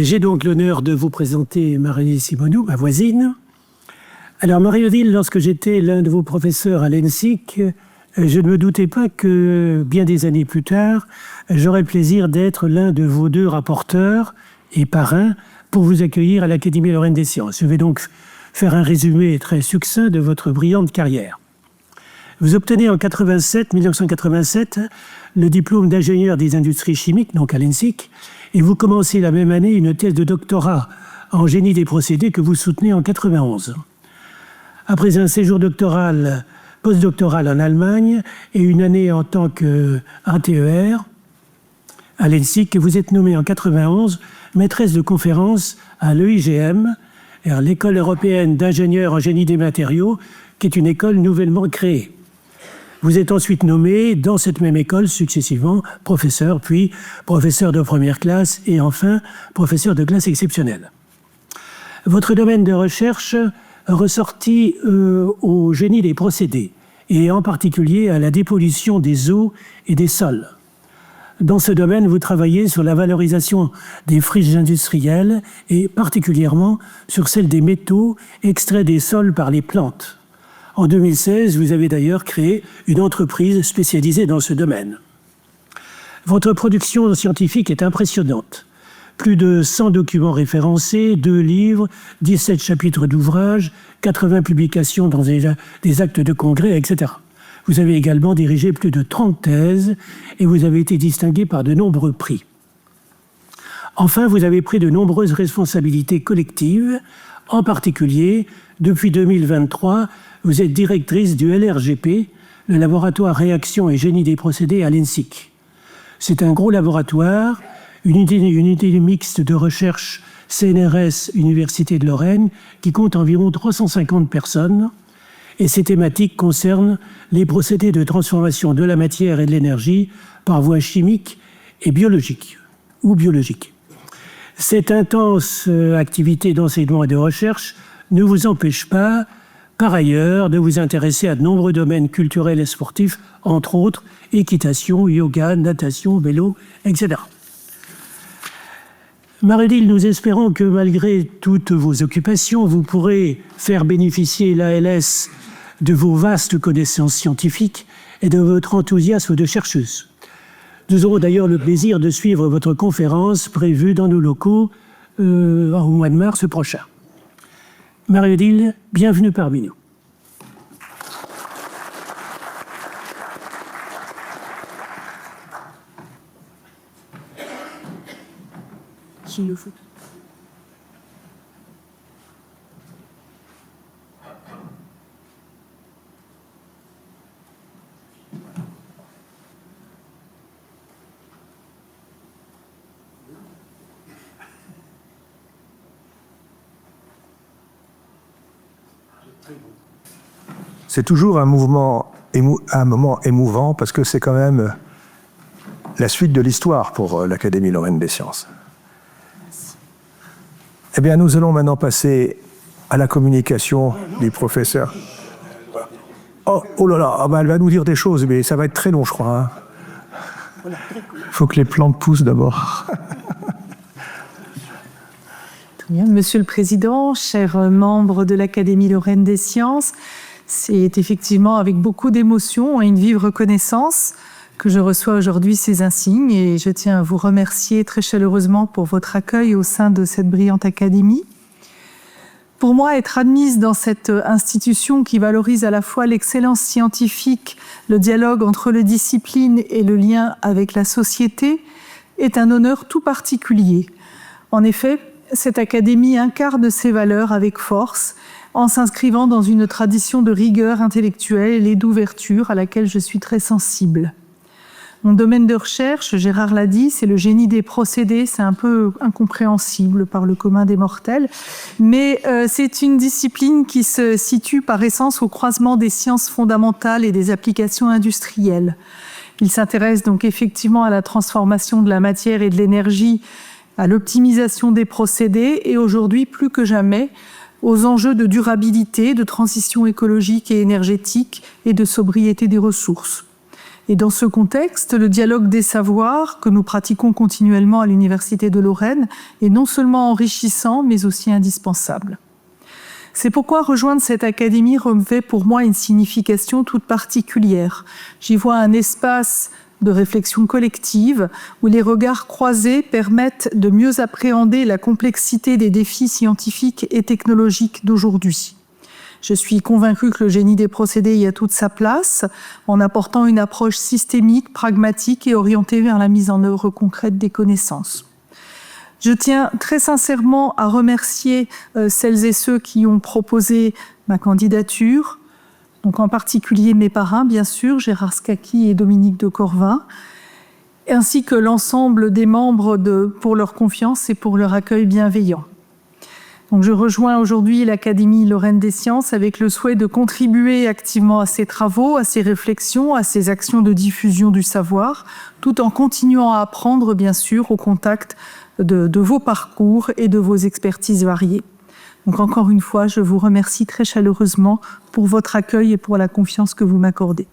J'ai donc l'honneur de vous présenter Marie-Odile Simonou, ma voisine. Alors Marie-Odile, lorsque j'étais l'un de vos professeurs à l'ENSIC, je ne me doutais pas que, bien des années plus tard, j'aurais le plaisir d'être l'un de vos deux rapporteurs et parrains pour vous accueillir à l'Académie Lorraine des Sciences. Je vais donc faire un résumé très succinct de votre brillante carrière. Vous obtenez en 1987 le diplôme d'ingénieur des industries chimiques, donc à l'ENSIC, et vous commencez la même année une thèse de doctorat en génie des procédés que vous soutenez en 91. Après un séjour postdoctoral en Allemagne et une année en tant qu'ATER à l'ENSIC, vous êtes nommée en 91 maîtresse de conférence à l'EIGM, l'École européenne d'ingénieurs en génie des matériaux, qui est une école nouvellement créée. Vous êtes ensuite nommé dans cette même école successivement professeur, puis professeur de première classe et enfin professeur de classe exceptionnelle. Votre domaine de recherche ressortit au génie des procédés et en particulier à la dépollution des eaux et des sols. Dans ce domaine, vous travaillez sur la valorisation des friches industrielles et particulièrement sur celle des métaux extraits des sols par les plantes. En 2016, vous avez d'ailleurs créé une entreprise spécialisée dans ce domaine. Votre production scientifique est impressionnante. Plus de 100 documents référencés, 2 livres, 17 chapitres d'ouvrages, 80 publications dans des actes de congrès, etc. Vous avez également dirigé plus de 30 thèses et vous avez été distingué par de nombreux prix. Enfin, vous avez pris de nombreuses responsabilités collectives. En particulier, depuis 2023, vous êtes directrice du LRGP, le laboratoire Réaction et Génie des procédés à l'ENSIC. C'est un gros laboratoire, une unité mixte de recherche CNRS Université de Lorraine qui compte environ 350 personnes et ces thématiques concernent les procédés de transformation de la matière et de l'énergie par voie chimique et biologique ou biologique. Cette intense activité d'enseignement et de recherche ne vous empêche pas, par ailleurs, de vous intéresser à de nombreux domaines culturels et sportifs, entre autres équitation, yoga, natation, vélo, etc. Marie-Odile, nous espérons que malgré toutes vos occupations, vous pourrez faire bénéficier l'ALS de vos vastes connaissances scientifiques et de votre enthousiasme de chercheuse. Nous aurons d'ailleurs le plaisir de suivre votre conférence prévue dans nos locaux au mois de mars prochain. Marie-Odile, bienvenue parmi nous. Qui le faut ? C'est toujours un moment émouvant parce que c'est quand même la suite de l'histoire pour l'Académie Lorraine des Sciences. Eh bien, nous allons maintenant passer à la communication du professeur. Oh là là, elle va nous dire des choses, mais ça va être très long, je crois. Il faut que les plantes poussent d'abord. Bien, Monsieur le Président, chers membres de l'Académie Lorraine des Sciences, c'est effectivement avec beaucoup d'émotion et une vive reconnaissance que je reçois aujourd'hui ces insignes et je tiens à vous remercier très chaleureusement pour votre accueil au sein de cette brillante académie. Pour moi, être admise dans cette institution qui valorise à la fois l'excellence scientifique, le dialogue entre les disciplines et le lien avec la société est un honneur tout particulier. En effet, cette académie incarne ces valeurs avec force en s'inscrivant dans une tradition de rigueur intellectuelle et d'ouverture à laquelle je suis très sensible. Mon domaine de recherche, Gérard l'a dit, c'est le génie des procédés. C'est un peu incompréhensible par le commun des mortels, mais c'est une discipline qui se situe par essence au croisement des sciences fondamentales et des applications industrielles. Il s'intéresse donc effectivement à la transformation de la matière et de l'énergie à l'optimisation des procédés et aujourd'hui plus que jamais aux enjeux de durabilité, de transition écologique et énergétique et de sobriété des ressources. Et dans ce contexte, le dialogue des savoirs que nous pratiquons continuellement à l'Université de Lorraine est non seulement enrichissant, mais aussi indispensable. C'est pourquoi rejoindre cette académie revêt pour moi une signification toute particulière. J'y vois un espace de réflexion collective où les regards croisés permettent de mieux appréhender la complexité des défis scientifiques et technologiques d'aujourd'hui. Je suis convaincue que le génie des procédés y a toute sa place, en apportant une approche systémique, pragmatique et orientée vers la mise en œuvre concrète des connaissances. Je tiens très sincèrement à remercier celles et ceux qui ont proposé ma candidature, donc en particulier mes parrains, bien sûr, Gérard Scacchi et Dominique de Corvin, ainsi que l'ensemble des membres pour leur confiance et pour leur accueil bienveillant. Donc je rejoins aujourd'hui l'Académie Lorraine des Sciences avec le souhait de contribuer activement à ces travaux, à ces réflexions, à ces actions de diffusion du savoir, tout en continuant à apprendre, bien sûr, au contact de vos parcours et de vos expertises variées. Donc encore une fois, je vous remercie très chaleureusement pour votre accueil et pour la confiance que vous m'accordez.